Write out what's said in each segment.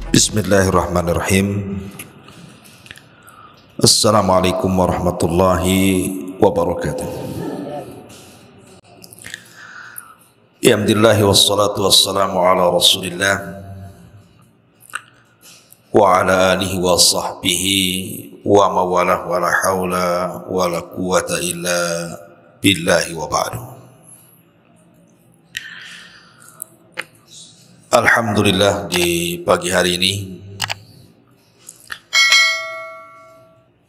Bismillahirrahmanirrahim. Assalamualaikum warahmatullahi wabarakatuh. Alhamdulillah wassalatu wassalamu ala Rasulillah wa ala alihi wa sahbihi wa mawalah wa la hawla wa la quwata illa billahi wa ba'du. Alhamdulillah, di pagi hari ini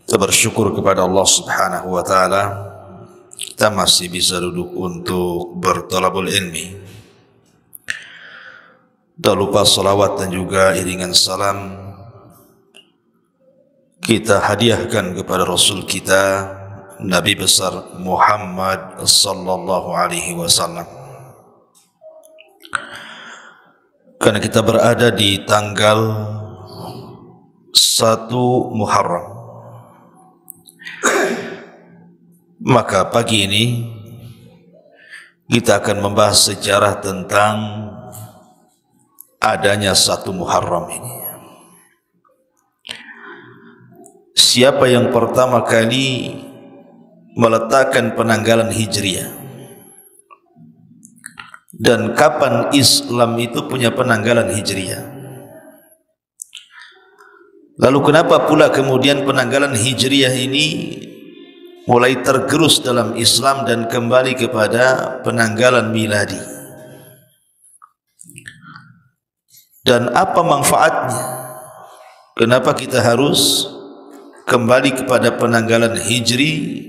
kita bersyukur kepada Allah Subhanahu wa taala, kita masih bisa duduk untuk bertalabul ilmi. Tak lupa salawat dan juga iringan salam kita hadiahkan kepada Rasul kita, Nabi besar Muhammad sallallahu alaihi wasallam. Karena kita berada di tanggal 1 Muharram, maka pagi ini kita akan membahas sejarah tentang adanya 1 Muharram ini. Siapa yang pertama kali meletakkan penanggalan Hijriah? Dan kapan Islam itu punya penanggalan Hijriah? Lalu kenapa pula kemudian penanggalan Hijriah ini mulai tergerus dalam Islam dan kembali kepada penanggalan miladi? Dan apa manfaatnya? Kenapa kita harus kembali kepada penanggalan Hijri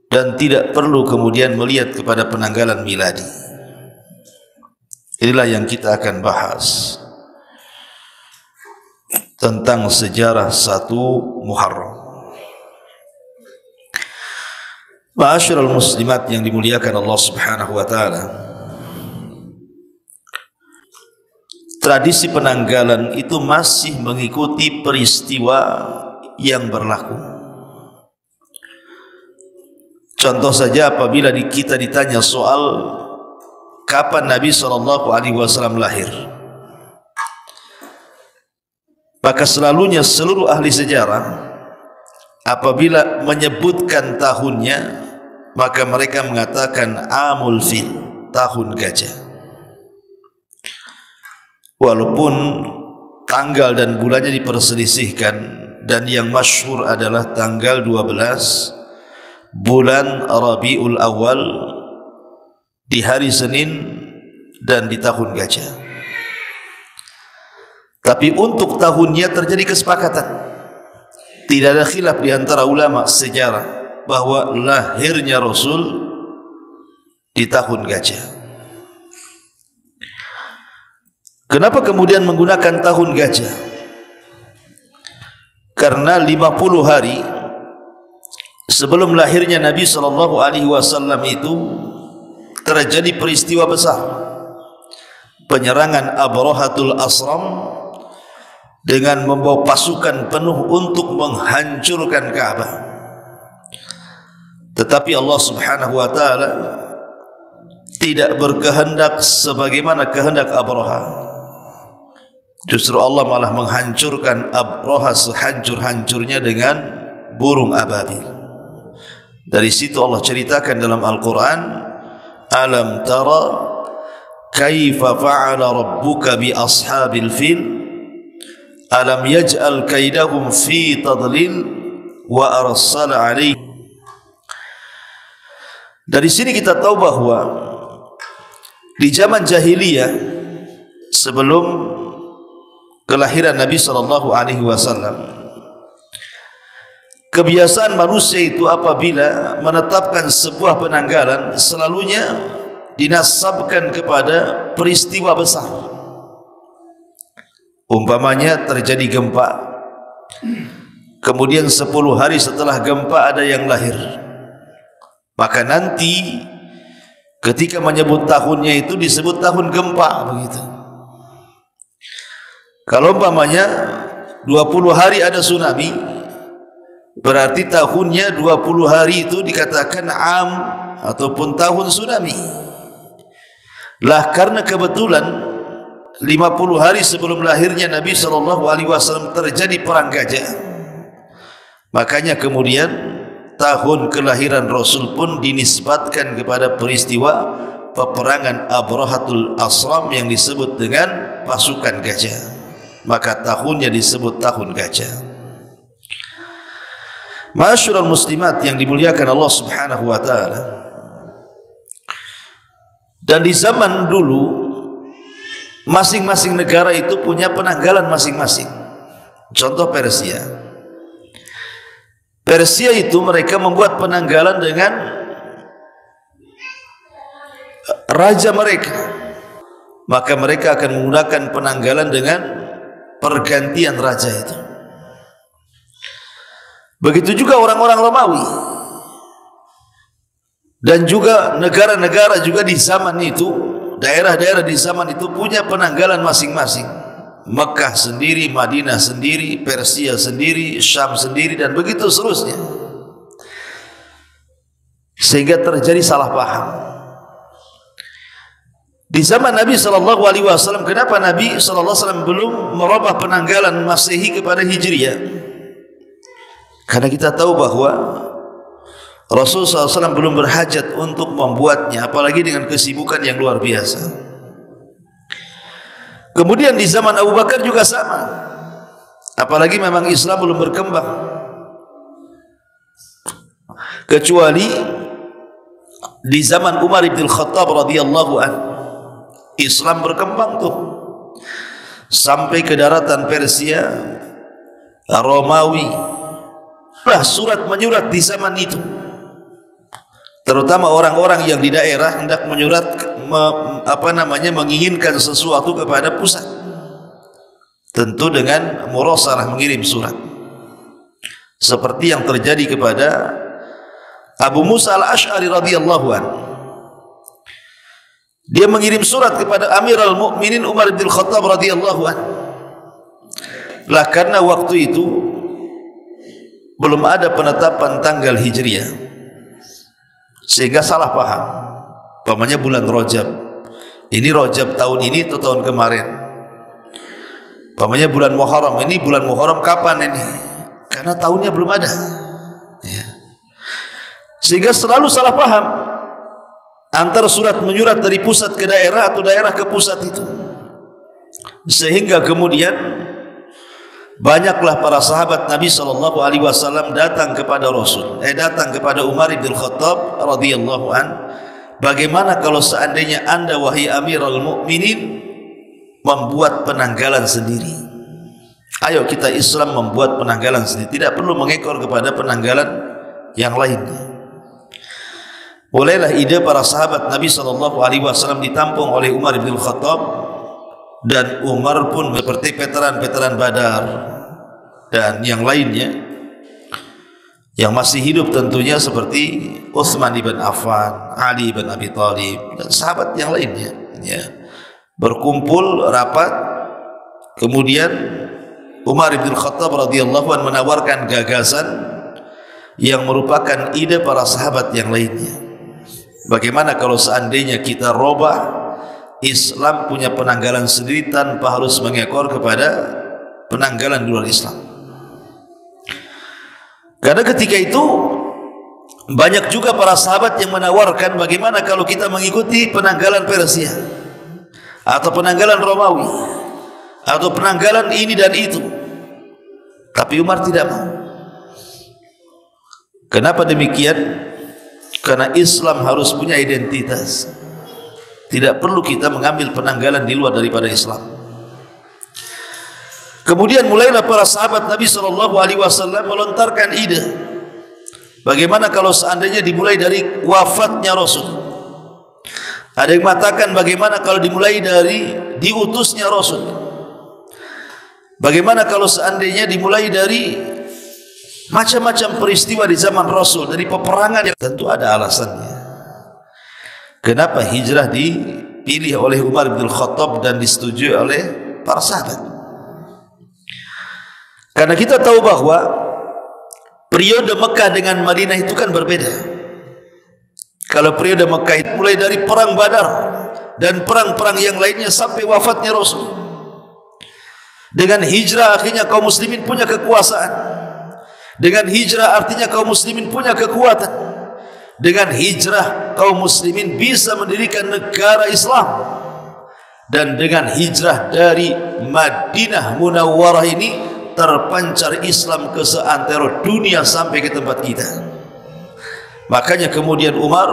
dan tidak perlu kemudian melihat kepada penanggalan miladi? Inilah yang kita akan bahas tentang sejarah 1 Muharram. Ma'asyiral muslimat yang dimuliakan Allah Subhanahu wa taala, tradisi penanggalan itu masih mengikuti peristiwa yang berlaku. Contoh saja, apabila kita ditanya soal kapan Nabi SAW lahir, maka selalunya seluruh ahli sejarah apabila menyebutkan tahunnya, maka mereka mengatakan Amul Fil, tahun gajah. Walaupun tanggal dan bulannya diperselisihkan, dan yang masyhur adalah tanggal 12 bulan Rabiul Awal di hari Senin dan di tahun gajah. Tapi untuk tahunnya terjadi kesepakatan. Tidak ada khilaf di antara ulama sejarah bahwa lahirnya Rasul di tahun gajah. Kenapa kemudian menggunakan tahun gajah? Karena 50 hari sebelum lahirnya Nabi SAW itu terjadi peristiwa besar, penyerangan Abrahatul Asram dengan membawa pasukan penuh untuk menghancurkan Ka'bah. Tetapi Allah Subhanahu wa taala tidak berkehendak sebagaimana kehendak Abraha. Justru Allah malah menghancurkan Abraha sehancur-hancurnya dengan burung ababil. Dari situ Allah ceritakan dalam Al-Quran, Alam tara kaifa fa'ala rabbuka bi ashabil fil alam yaj'al kaidahum fi tadlil wa arsala alaihim. Dari sini kita tahu bahwa di zaman jahiliyah sebelum kelahiran Nabi SAW, kebiasaan manusia itu apabila menetapkan sebuah penanggalan selalunya dinasabkan kepada peristiwa besar. Umpamanya terjadi gempa, kemudian 10 hari setelah gempa ada yang lahir, maka nanti Ketika menyebut tahunnya itu disebut tahun gempa begitu. Kalau umpamanya 20 hari ada tsunami, berarti tahunnya 20 hari itu dikatakan am ataupun tahun tsunami. Lah karena kebetulan 50 hari sebelum lahirnya Nabi SAW terjadi perang gajah, makanya kemudian tahun kelahiran Rasul pun dinisbatkan kepada peristiwa peperangan Abrahatul Asram yang disebut dengan pasukan gajah. Maka tahunnya disebut tahun gajah. Ma'asyiral muslimat yang dimuliakan Allah Subhanahu wa taala. Dan di zaman dulu masing-masing negara itu punya penanggalan masing-masing. Contoh Persia. Persia itu mereka membuat penanggalan dengan raja mereka. Maka mereka akan menggunakan penanggalan dengan pergantian raja itu. Begitu juga orang-orang Romawi. Dan juga negara-negara juga di zaman itu, daerah-daerah di zaman itu punya penanggalan masing-masing. Mekah sendiri, Madinah sendiri, Persia sendiri, Syam sendiri, dan begitu seterusnya. Sehingga terjadi salah paham. Di zaman Nabi SAW, kenapa Nabi SAW belum merubah penanggalan Masehi kepada Hijriah? Karena kita tahu bahwa Rasulullah SAW belum berhajat untuk membuatnya, apalagi dengan kesibukan yang luar biasa. Kemudian di zaman Abu Bakar juga sama, apalagi memang Islam belum berkembang. Kecuali di zaman Umar bin Khattab radhiyallahu anhu, Islam berkembang tuh sampai ke daratan Persia, Romawi. Surat menyurat di zaman itu, terutama orang-orang yang di daerah hendak menyurat menginginkan sesuatu kepada pusat, tentu dengan murasalah mengirim surat, seperti yang terjadi kepada Abu Musa al-Ash'ari radhiyallahu anhu. Dia mengirim surat kepada Amirul Mukminin Umar bin Khattab radhiyallahu anhu. Lah karena waktu itu belum ada penetapan tanggal Hijriah, sehingga salah paham. Umpamanya bulan Rajab, ini Rajab tahun ini atau tahun kemarin. Umpamanya bulan Muharram, ini bulan Muharram kapan ini? Karena tahunnya belum ada ya. Sehingga selalu salah paham antara surat menyurat dari pusat ke daerah atau daerah ke pusat itu, sehingga kemudian banyaklah para sahabat Nabi SAW datang kepada datang kepada Umar bin Khattab radhiyallahu an. Bagaimana kalau seandainya anda wahai Amirul Mukminin membuat penanggalan sendiri? Ayo kita Islam membuat penanggalan sendiri, tidak perlu mengekor kepada penanggalan yang lainnya. Mulailah ide para sahabat Nabi SAW ditampung oleh Umar bin Khattab. Dan Umar pun seperti veteran-veteran Badar dan yang lainnya yang masih hidup tentunya, seperti Utsman bin Affan, Ali bin Abi Thalib, dan sahabat yang lainnya ya, berkumpul rapat. Kemudian Umar bin Khattab radhiyallahu anhu menawarkan gagasan yang merupakan ide para sahabat yang lainnya. Bagaimana kalau seandainya kita robah Islam punya penanggalan sendiri tanpa harus mengekor kepada penanggalan di luar Islam? Karena ketika itu banyak juga para sahabat yang menawarkan bagaimana kalau kita mengikuti penanggalan Persia atau penanggalan Romawi atau penanggalan ini dan itu. Tapi Umar tidak mau. Kenapa demikian? Karena Islam harus punya identitas. Tidak perlu kita mengambil penanggalan di luar daripada Islam. Kemudian mulailah para sahabat Nabi SAW melontarkan ide, bagaimana kalau seandainya dimulai dari wafatnya Rasul. Ada yang mengatakan bagaimana kalau dimulai dari diutusnya Rasul. Bagaimana kalau seandainya dimulai dari macam-macam peristiwa di zaman Rasul, dari peperangan yang tentu ada alasannya. Kenapa hijrah dipilih oleh Umar bin Khattab dan disetujui oleh para sahabat? Karena kita tahu bahwa periode Mekah dengan Madinah itu kan berbeda. Kalau periode Mekah itu mulai dari perang Badar dan perang-perang yang lainnya sampai wafatnya Rasul. Dengan hijrah akhirnya kaum muslimin punya kekuasaan. Dengan hijrah artinya kaum muslimin punya kekuatan. Dengan hijrah kaum muslimin bisa mendirikan negara Islam. Dan dengan hijrah dari Madinah Munawwarah ini terpancar Islam ke seantero dunia sampai ke tempat kita. Makanya kemudian Umar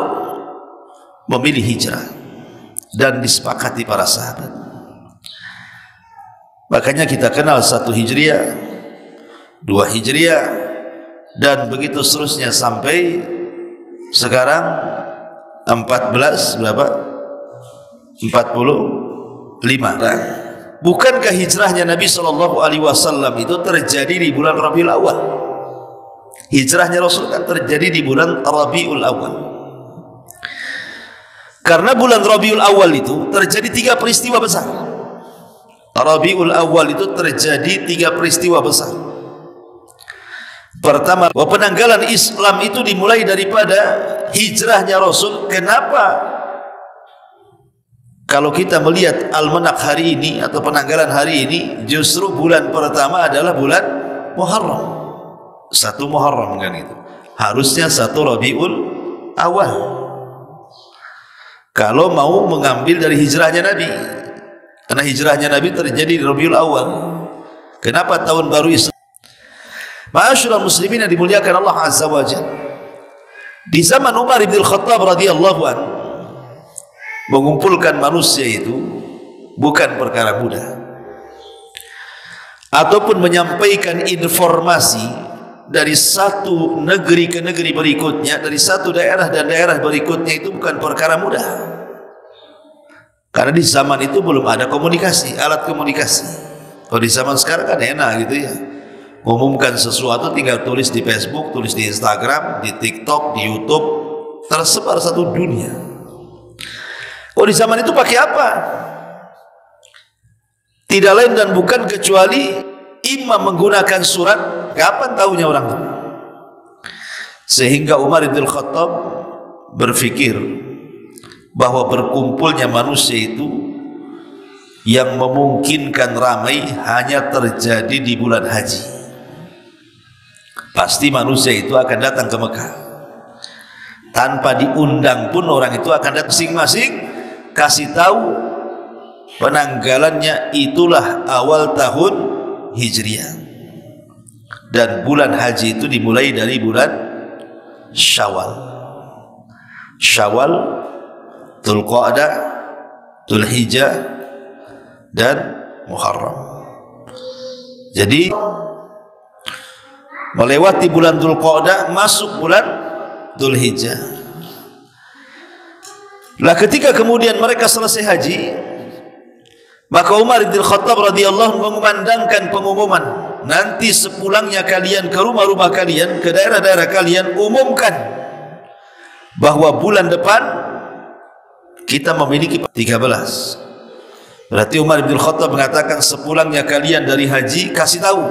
memilih hijrah dan disepakati para sahabat. Makanya kita kenal 1 Hijriah, 2 Hijriah, dan begitu seterusnya sampai sekarang 14 berapa? 45. Bukankah hijrahnya Nabi SAW itu terjadi di bulan Rabiul Awal? Hijrahnya Rasul kan terjadi di bulan Rabiul Awal. Karena bulan Rabiul Awal itu terjadi 3 peristiwa besar. Rabiul Awal itu terjadi 3 peristiwa besar. Pertama, penanggalan Islam itu dimulai daripada hijrahnya Rasul. Kenapa? Kalau kita melihat almanak hari ini atau penanggalan hari ini, justru bulan pertama adalah bulan Muharram. 1 Muharram kan itu. Harusnya 1 Rabiul Awal. Kalau mau mengambil dari hijrahnya Nabi. Karena hijrahnya Nabi terjadi di Rabiul Awal. Kenapa tahun baru Islam? Ma'asyiral muslimin yang dimuliakan Allah Azza wa Jalla. Di zaman Umar bin Khattab radhiyallahu anhu, mengumpulkan manusia itu bukan perkara mudah. Ataupun menyampaikan informasi dari satu negeri ke negeri berikutnya, dari satu daerah dan daerah berikutnya itu bukan perkara mudah. Karena di zaman itu belum ada komunikasi, alat komunikasi. Kalau di zaman sekarang kan enak gitu ya. Umumkan sesuatu tinggal tulis di Facebook, tulis di Instagram, di TikTok, di YouTube, tersebar satu dunia. Oh, di zaman itu pakai apa? Tidak lain dan bukan kecuali imam menggunakan surat. Kapan tahunya orang itu? Sehingga Umar bin Khattab berpikir bahwa berkumpulnya manusia itu yang memungkinkan ramai hanya terjadi di bulan haji. Pasti manusia itu akan datang ke Mekah. Tanpa diundang pun orang itu akan datang masing-masing kasih tahu penanggalannya itulah awal tahun Hijriah. Dan bulan haji itu dimulai dari bulan Syawal. Syawal, Dzulqa'dah, Dzulhijjah dan Muharram. Jadi melewati bulan Dzulqa'dah masuk bulan Dzulhijjah. Lah ketika kemudian mereka selesai haji, maka Umar bin Khattab radhiyallahu anhu mengumandangkan pengumuman, nanti sepulangnya kalian ke rumah-rumah kalian, ke daerah-daerah kalian, umumkan bahwa bulan depan kita memiliki 13. Berarti Umar bin Khattab mengatakan sepulangnya kalian dari haji, kasih tahu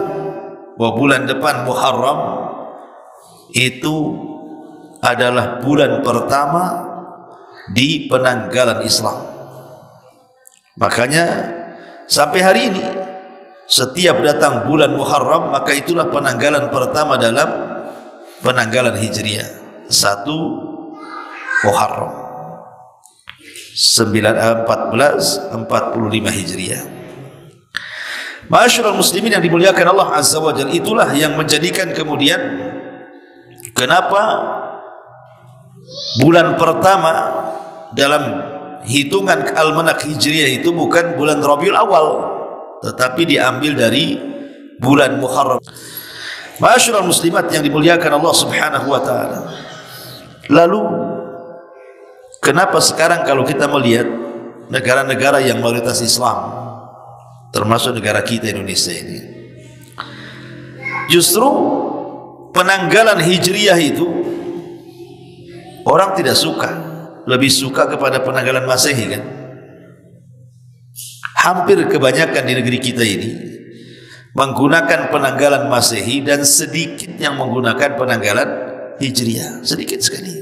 bahwa bulan depan Muharram itu adalah bulan pertama di penanggalan Islam. Makanya sampai hari ini setiap datang bulan Muharram maka itulah penanggalan pertama dalam penanggalan Hijriah. 1 Muharram 1445 Hijriah. Ma'asyiral muslimin yang dimuliakan Allah Azza wa Jalla, itulah yang menjadikan kemudian kenapa bulan pertama dalam hitungan almanak Hijriah itu bukan bulan Rabiul Awal, tetapi diambil dari bulan Muharram. Ma'asyiral muslimat yang dimuliakan Allah Subhanahu wa taala. Lalu kenapa sekarang kalau kita melihat negara-negara yang mayoritas Islam, termasuk negara kita Indonesia ini, justru penanggalan Hijriah itu orang tidak suka. lebih suka kepada penanggalan Masehi kan? Hampir kebanyakan di negeri kita ini menggunakan penanggalan Masehi dan sedikit yang menggunakan penanggalan Hijriah, sedikit sekali.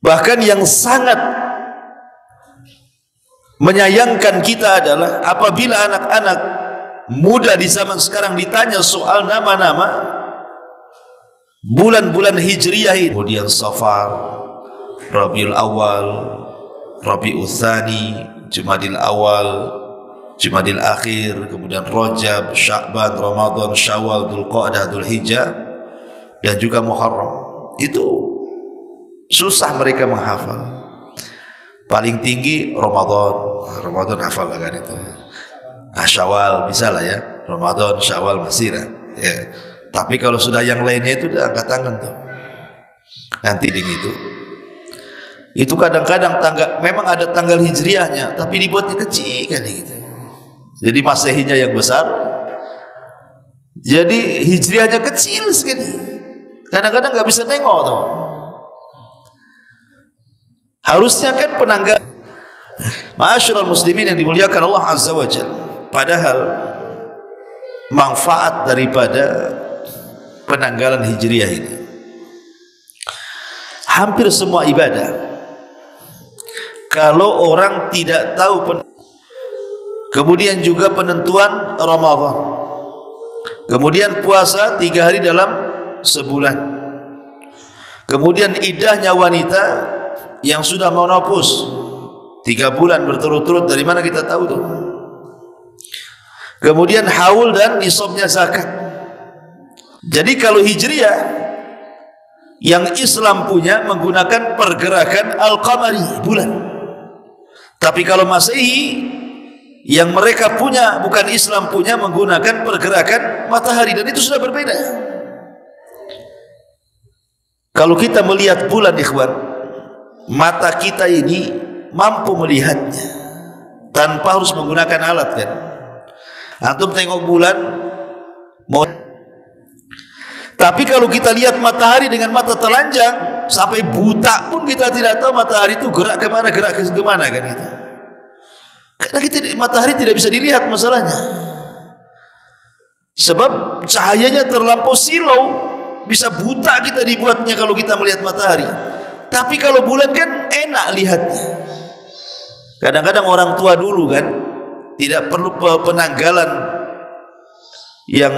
Bahkan yang sangat menyayangkan kita adalah apabila anak-anak muda di zaman sekarang ditanya soal nama-nama bulan-bulan Hijriah ini, kemudian Safar, Rabiul Awal, Rabiul Tsani, Jumadil Awal, Jumadil Akhir, kemudian Rajab, Sya'ban, Ramadan, Syawal, Dzulqa'dah, Dzulhijjah, dan juga Muharram. Itu susah mereka menghafal. Paling tinggi Ramadan hafal lah kan itu. Syawal bisa lah ya, Ramadan, Syawal masih lah ya. Tapi kalau sudah yang lainnya itu udah angkat tangan tuh. Nanti ding itu kadang-kadang memang ada tanggal Hijriahnya, tapi dibuatnya kecil kan gitu. Jadi Masehinya yang besar, jadi Hijriahnya kecil sekali. Kadang-kadang nggak bisa nengok tuh. Harusnya kan penanggal. Ma'asyiral muslimin yang dimuliakan Allah Azza wa Jalla. Padahal manfaat daripada penanggalan Hijriah ini, hampir semua ibadah, kalau orang tidak tahu kemudian juga penentuan Ramadan, kemudian puasa 3 hari dalam sebulan, kemudian iddahnya wanita yang sudah menopause 3 bulan berturut-turut, dari mana kita tahu tuh? Kemudian haul dan nisabnya zakat. Jadi kalau Hijriah yang Islam punya menggunakan pergerakan Al-Qamari, bulan. Tapi kalau Masehi yang mereka punya, bukan Islam punya, menggunakan pergerakan matahari, dan itu sudah berbeda. Kalau kita melihat bulan, ikhwan, mata kita ini mampu melihatnya tanpa harus menggunakan alat kan. Antum tengok bulan tapi kalau kita lihat matahari dengan mata telanjang sampai buta pun kita tidak tahu matahari itu gerak kemana kan gitu. Karena matahari tidak bisa dilihat masalahnya, sebab cahayanya terlampau silau, bisa buta kita dibuatnya kalau kita melihat matahari. Tapi kalau bulan kan enak lihatnya. Kadang-kadang orang tua dulu kan tidak perlu penanggalan yang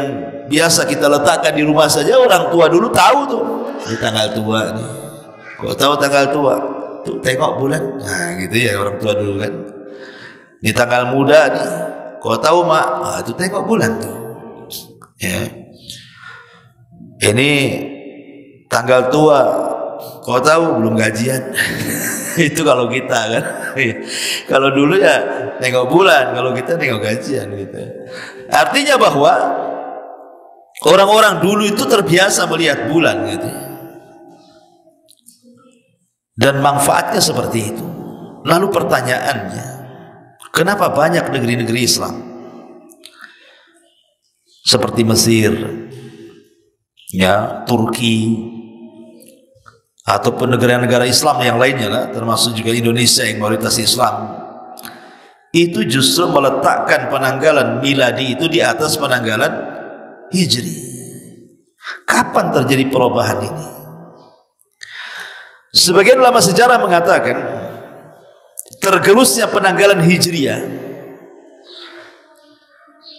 biasa kita letakkan di rumah saja, orang tua dulu tahu tuh. Ini tanggal tua nih. Kok tahu tanggal tua? Tuh tengok bulan. Nah gitu ya orang tua dulu kan. Ini tanggal muda nih. Kok tahu mak? Nah, itu tengok bulan tuh. Ya. Ini tanggal tua. Kau tahu belum gajian. Itu kalau kita kan. Kalau dulu ya nengok bulan, kalau kita nengok gajian gitu. Artinya bahwa orang-orang dulu itu terbiasa melihat bulan gitu. Dan manfaatnya seperti itu. Lalu pertanyaannya, kenapa banyak negeri-negeri Islam seperti Mesir, ya, Turki, ataupun negara-negara Islam yang lainnya lah, termasuk juga Indonesia yang mayoritas Islam, itu justru meletakkan penanggalan miladi itu di atas penanggalan Hijri? Kapan terjadi perubahan ini? Sebagian ulama sejarah mengatakan tergerusnya penanggalan Hijriah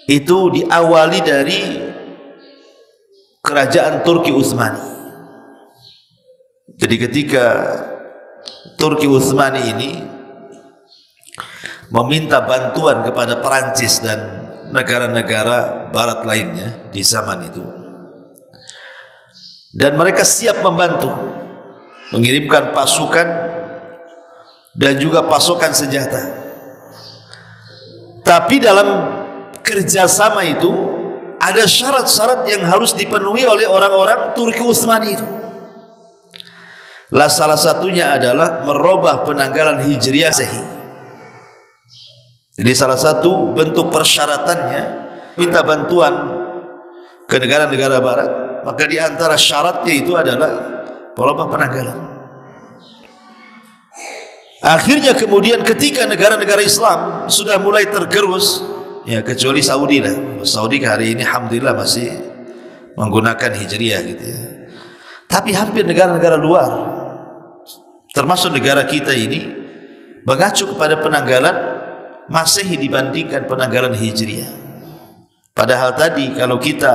itu diawali dari kerajaan Turki Utsmani. Jadi ketika Turki Utsmani ini meminta bantuan kepada Perancis dan negara-negara barat lainnya di zaman itu, dan mereka siap membantu, mengirimkan pasukan dan juga pasokan senjata. Tapi dalam kerjasama itu ada syarat-syarat yang harus dipenuhi oleh orang-orang Turki Utsmani itu. Salah satunya adalah merubah penanggalan Hijriah Masehi. Jadi salah satu bentuk persyaratannya minta bantuan ke negara-negara barat, maka di antara syaratnya itu adalah merubah penanggalan. Akhirnya kemudian ketika negara-negara Islam sudah mulai tergerus, ya kecuali Saudi lah. Saudi hari ini alhamdulillah masih menggunakan Hijriah gitu ya. Tapi hampir negara-negara luar, termasuk negara kita ini, mengacu kepada penanggalan Masehi dibandingkan penanggalan Hijriah. Padahal tadi kalau kita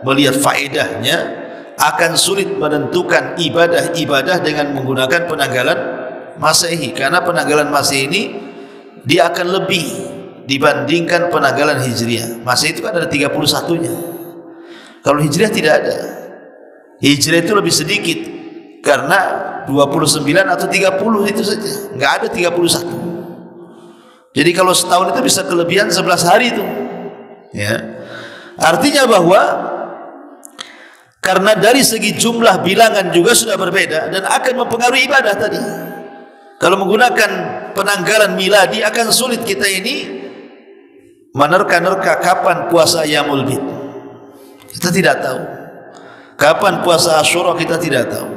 melihat faedahnya, akan sulit menentukan ibadah-ibadah dengan menggunakan penanggalan Masehi, karena penanggalan Masehi ini dia akan lebih dibandingkan penanggalan Hijriah. Masehi itu kan ada 31-nya. Kalau Hijriah tidak ada. Hijriah itu lebih sedikit, karena 29 atau 30 itu saja, nggak ada 31. Jadi kalau setahun itu bisa kelebihan 11 hari itu, ya. Artinya bahwa karena dari segi jumlah bilangan juga sudah berbeda dan akan mempengaruhi ibadah tadi. Kalau menggunakan penanggalan miladi akan sulit kita ini menerka-nerka kapan puasa Yaumul Bid. Kita tidak tahu. Kapan puasa Asyura kita tidak tahu.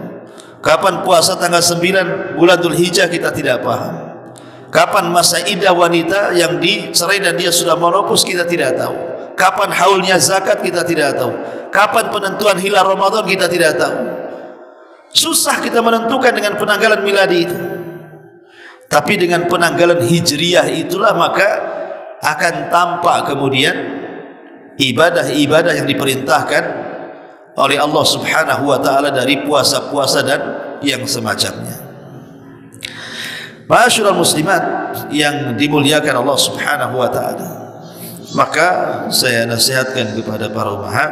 Kapan puasa tanggal 9 bulan Dzulhijjah kita tidak paham. Kapan masa iddah wanita yang dicerai dan dia sudah menopause kita tidak tahu. Kapan haulnya zakat kita tidak tahu. Kapan penentuan hilal Ramadan kita tidak tahu. Susah kita menentukan dengan penanggalan miladi itu. Tapi dengan penanggalan Hijriah itulah maka akan tampak kemudian ibadah-ibadah yang diperintahkan oleh Allah Subhanahu wa taala dari puasa-puasa dan yang semacamnya. Ma'asyiral muslimat yang dimuliakan Allah Subhanahu wa taala, maka saya nasihatkan kepada para ummahat,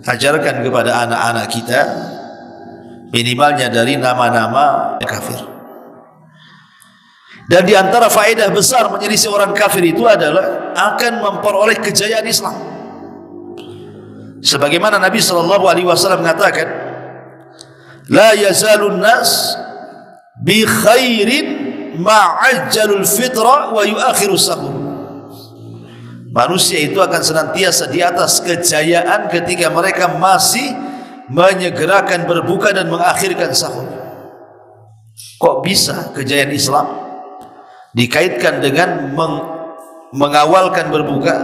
ajarkan kepada anak-anak kita minimalnya dari nama-nama kafir. Dan di antara faedah besar menyelisih orang kafir itu adalah akan memperoleh kejayaan Islam. Sebagaimana Nabi sallallahu alaihi wasallam mengatakan, la yazalun nas bi khairin ma'ajjalul fitra wa yuakhiru sahur. Manusia itu akan senantiasa di atas kejayaan ketika mereka masih menyegerakan berbuka dan mengakhirkan sahur. Kok bisa kejayaan Islam dikaitkan dengan mengawalkan berbuka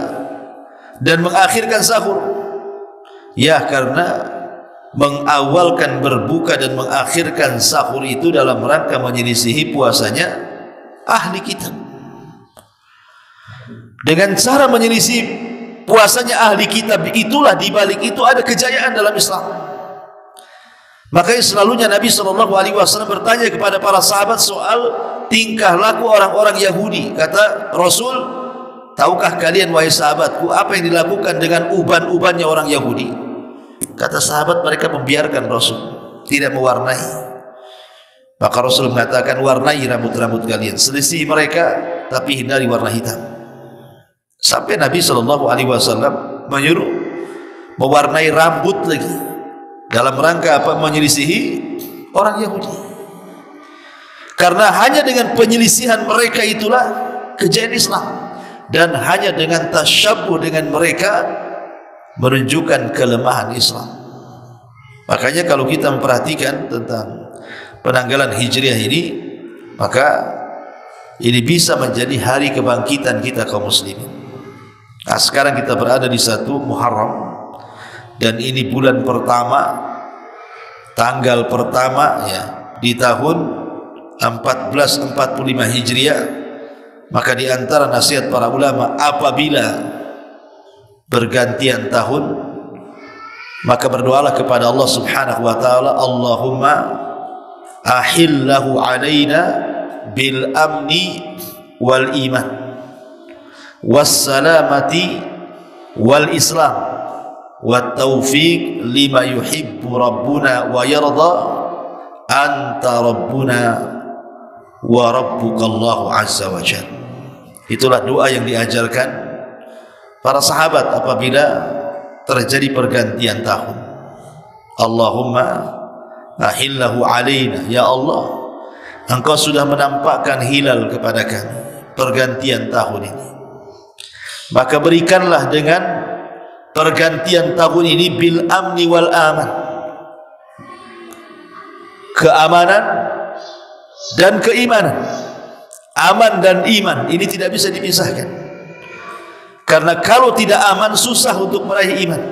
dan mengakhirkan sahur? Ya, karena mengawalkan berbuka dan mengakhirkan sahur itu dalam rangka menyelisihi puasanya ahli kitab. Dengan cara menyelisih puasanya ahli kitab itulah di balik itu ada kejayaan dalam Islam. Makanya selalunya Nabi SAW bertanya kepada para sahabat soal tingkah laku orang-orang Yahudi. Kata Rasul, tahukah kalian wahai sahabatku apa yang dilakukan dengan uban-ubannya orang Yahudi? Kata sahabat, mereka membiarkan Rasul, tidak mewarnai. Maka Rasul mengatakan, warnai rambut-rambut kalian, selisih mereka tapi hindari warna hitam. Sampai Nabi SAW menyuruh mewarnai rambut lagi dalam rangka apa? Menyelisihi orang Yahudi. Karena hanya dengan penyelisihan mereka itulah kejayaan Islam, dan hanya dengan tasyabbuh dengan mereka menunjukkan kelemahan Islam. Makanya kalau kita memperhatikan tentang penanggalan Hijriah ini, maka ini bisa menjadi hari kebangkitan kita kaum muslimin. Nah, sekarang kita berada di 1 Muharram, dan ini bulan pertama, tanggal pertama ya di tahun 1445 Hijriah. Maka di antara nasihat para ulama, apabila bergantian tahun, maka berdoalah kepada Allah Subhanahu wa taala, Allahumma ahillahu alaina bil amni wal iman was salamati wal islam wat taufiq lima yuhibbu rabbuna wa yarda anta rabbuna wa rabbukallahu azza wa jalla. Itulah doa yang diajarkan para sahabat apabila terjadi pergantian tahun. Allahumma ahillahu alaina, ya Allah, Engkau sudah menampakkan hilal kepada kami pergantian tahun ini, maka berikanlah dengan pergantian tahun ini bil amni wal aman, keamanan dan keimanan. Aman dan iman ini tidak bisa dipisahkan. Karena kalau tidak aman susah untuk meraih iman.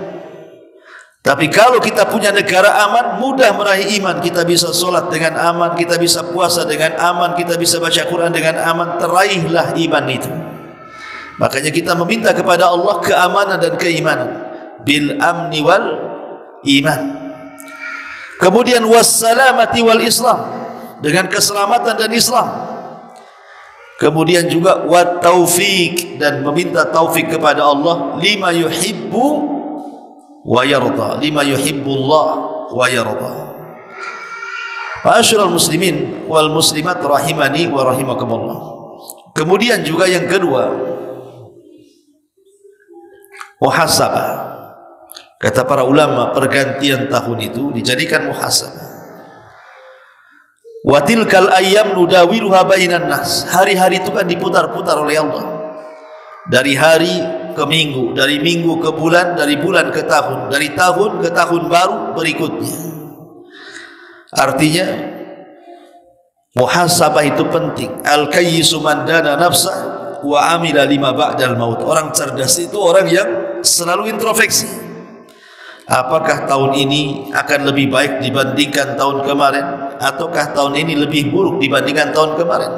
Tapi kalau kita punya negara aman, mudah meraih iman. Kita bisa solat dengan aman, kita bisa puasa dengan aman, kita bisa baca Quran dengan aman. Teraihlah iman itu. Makanya kita meminta kepada Allah keamanan dan keimanan. Bil amni wal iman. Kemudian wassalamati wal Islam, dengan keselamatan dan Islam. Kemudian juga wat taufik, dan meminta taufik kepada Allah lima yuhibbu wa yarda, lima yuhibbullah wa yarda. Ma'asyiral muslimin wal muslimat rahimani wa rahimakumullah. Kemudian juga yang kedua, muhasabah. Kata para ulama, pergantian tahun itu dijadikan muhasabah. Wa tilkal ayyam nudawiluha bainan nas. Hari-hari itu kan diputar-putar oleh Allah. Dari hari ke minggu, dari minggu ke bulan, dari bulan ke tahun, dari tahun ke tahun baru berikutnya. Artinya muhasabah itu penting. Al-kayyisu man dana nafsah wa amila lima ba'dal maut. Orang cerdas itu orang yang selalu introspeksi. Apakah tahun ini akan lebih baik dibandingkan tahun kemarin, ataukah tahun ini lebih buruk dibandingkan tahun kemarin?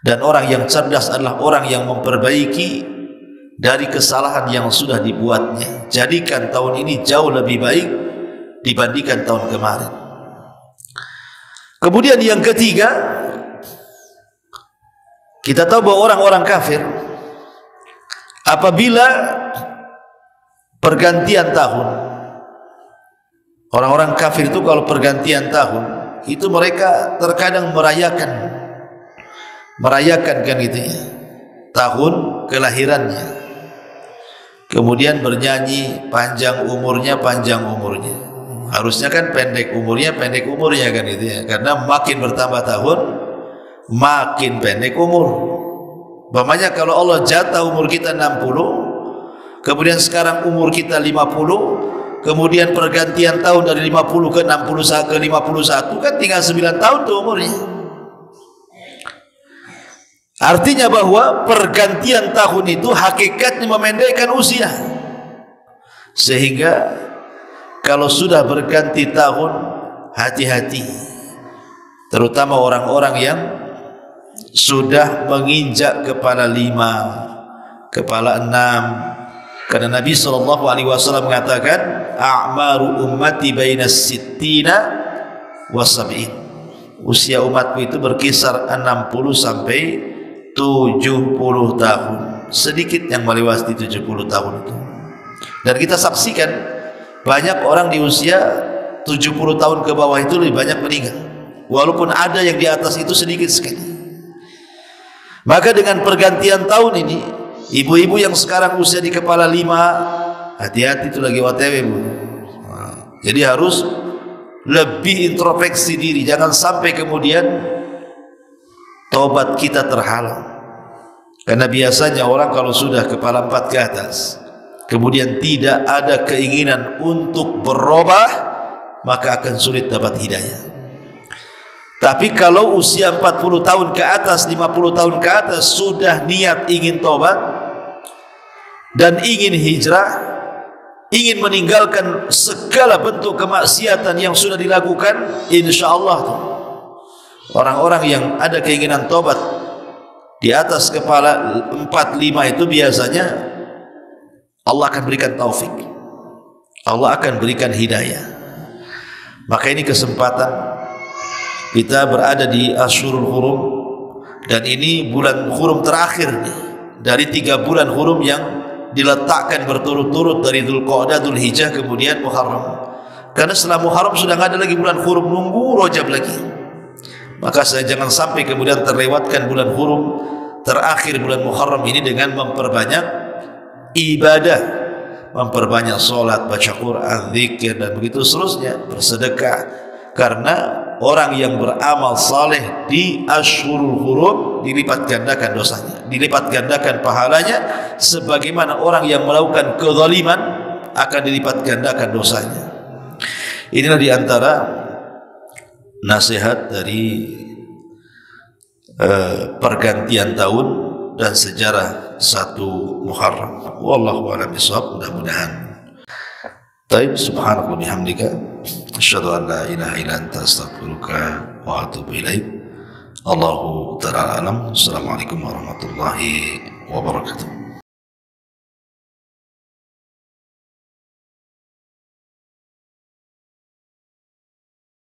Dan orang yang cerdas adalah orang yang memperbaiki dari kesalahan yang sudah dibuatnya. Jadikan tahun ini jauh lebih baik dibandingkan tahun kemarin. Kemudian yang ketiga, kita tahu bahwa orang-orang kafir apabila pergantian tahun, orang-orang kafir itu kalau pergantian tahun itu mereka terkadang merayakan kan gitu ya, tahun kelahirannya. Kemudian bernyanyi panjang umurnya. Harusnya kan pendek umurnya kan gitu ya. Karena makin bertambah tahun makin pendek umur. Umpamanya kalau Allah jatah umur kita 60, kemudian sekarang umur kita 50, kemudian pergantian tahun dari 50 ke 60 ke 51, kan tinggal 9 tahun tuh umurnya. Artinya bahwa pergantian tahun itu hakikatnya memendekkan usia. Sehingga kalau sudah berganti tahun, hati-hati. Terutama orang-orang yang sudah menginjak kepala 5, kepala 6. Karena Nabi SAW mengatakan, a'maru ummati bainas sittina wa sab'in. Usia umatku itu berkisar 60 sampai 70 tahun. Sedikit yang melewati 70 tahun itu. Dan kita saksikan banyak orang di usia 70 tahun ke bawah itu lebih banyak meninggal. Walaupun ada yang di atas itu sedikit sekali. Maka dengan pergantian tahun ini, ibu-ibu yang sekarang usia di kepala 5, hati-hati itu lagi OTW, Bu. Jadi harus lebih introspeksi diri. Jangan sampai kemudian taubat kita terhalang. Karena biasanya orang kalau sudah kepala 4 ke atas, kemudian tidak ada keinginan untuk berubah, maka akan sulit dapat hidayah. Tapi kalau usia 40 tahun ke atas, 50 tahun ke atas, sudah niat ingin taubat dan ingin hijrah, ingin meninggalkan segala bentuk kemaksiatan yang sudah dilakukan, insya Allah tuh orang-orang yang ada keinginan taubat di atas kepala 4-5 itu biasanya Allah akan berikan taufik, Allah akan berikan hidayah. Maka ini kesempatan kita berada di Ashurul Hurum, dan ini bulan Hurum terakhir dari 3 bulan Hurum yang diletakkan berturut-turut dari Dzulqa'dah, Dzulhijjah, kemudian Muharram. Karena setelah Muharram sudah tidak ada lagi bulan Hurum, nunggu Rajab lagi. Maka saya jangan sampai kemudian terlewatkan bulan Hurum terakhir, bulan Muharram ini, dengan memperbanyak ibadah, memperbanyak solat, baca Quran, zikir, dan begitu seterusnya, bersedekah. Karena orang yang beramal saleh di Ashurul Hurum dilipat gandakan dosanya, dilipat gandakan pahalanya, sebagaimana orang yang melakukan kezaliman akan dilipat gandakan dosanya. Inilah diantara nasihat dari pergantian tahun dan sejarah 1 Muharram. Wallahu a'lam bishawab. Mudah-mudahan. Taib, subhanallahi wa bihamdika asyhadu an la ilaha illa anta astaghfiruka wa atubu ilaik. Allahu ta'ala alam. Assalamualaikum warahmatullahi wabarakatuh.